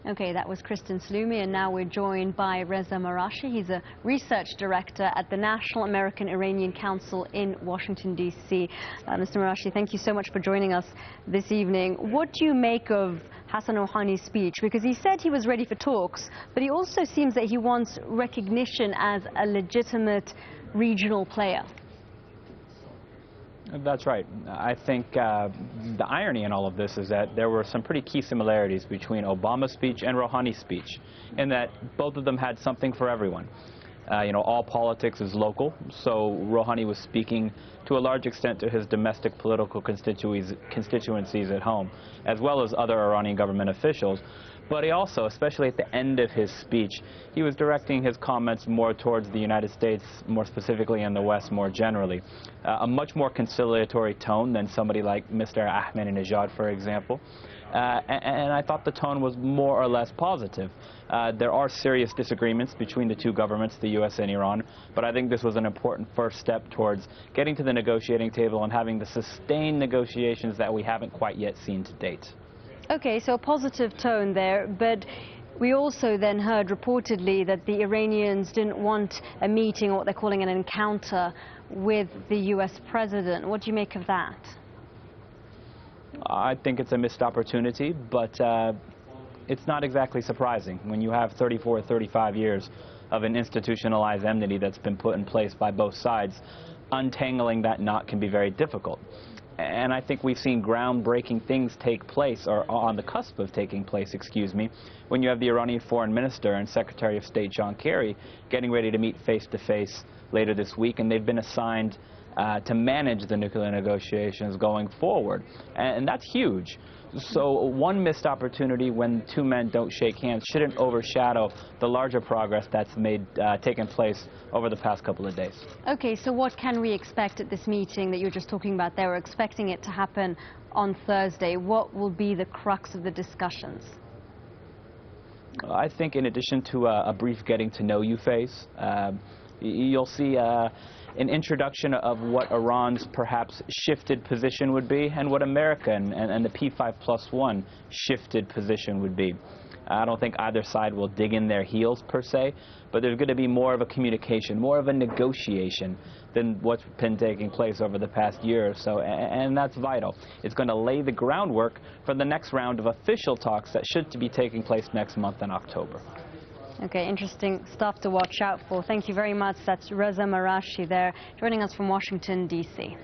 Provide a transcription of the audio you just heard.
Okay, that was Kristen Salumi, and now we're joined by Reza Marashi. He's a research director at the National American-Iranian Council in Washington, D.C. Mr. Marashi, thank you so much for joining us this evening. What do you make of Hassan Rouhani's speech? Because he said he was ready for talks, but he also seems that he wants recognition as a legitimate regional player. That's right. I think the irony in all of this is that there were some pretty key similarities between Obama's speech and Rouhani's speech, in that both of them had something for everyone. All politics is local, so Rouhani was speaking to a large extent to his domestic political constituencies at home, as well as other Iranian government officials. But he also, especially at the end of his speech, he was directing his comments more towards the United States, more specifically in the West more generally. A much more conciliatory tone than somebody like Mr. Ahmadinejad, for example. And I thought the tone was more or less positive. There are serious disagreements between the two governments, the U.S. and Iran, but I think this was an important first step towards getting to the negotiating table and having the sustained negotiations that we haven't quite yet seen to date. Okay, so a positive tone there, but we also then heard reportedly that the Iranians didn't want a meeting, or what they're calling an encounter, with the U.S. president. What do you make of that? I think it's a missed opportunity, but it's not exactly surprising when you have 34 or 35 years of an institutionalized enmity that's been put in place by both sides. Untangling that knot can be very difficult. And I think we've seen groundbreaking things take place, or on the cusp of taking place, excuse me, when you have the Iranian Foreign Minister and Secretary of State John Kerry getting ready to meet face-to-face later this week, and they've been assigned to manage the nuclear negotiations going forward. And that's huge. So one missed opportunity when two men don't shake hands shouldn't overshadow the larger progress that's taken place over the past couple of days. Okay, so what can we expect at this meeting that you're just talking about there? We're expecting it to happen on Thursday. What will be the crux of the discussions? I think in addition to a brief getting-to-know-you phase, you'll see an introduction of what Iran's perhaps shifted position would be, and what America and the P5+1 shifted position would be. I don't think either side will dig in their heels per se, but there's going to be more of a communication, more of a negotiation than what's been taking place over the past year or so, and that's vital. It's going to lay the groundwork for the next round of official talks that should be taking place next month in October. Okay, interesting stuff to watch out for. Thank you very much. That's Reza Marashi there, joining us from Washington, D.C.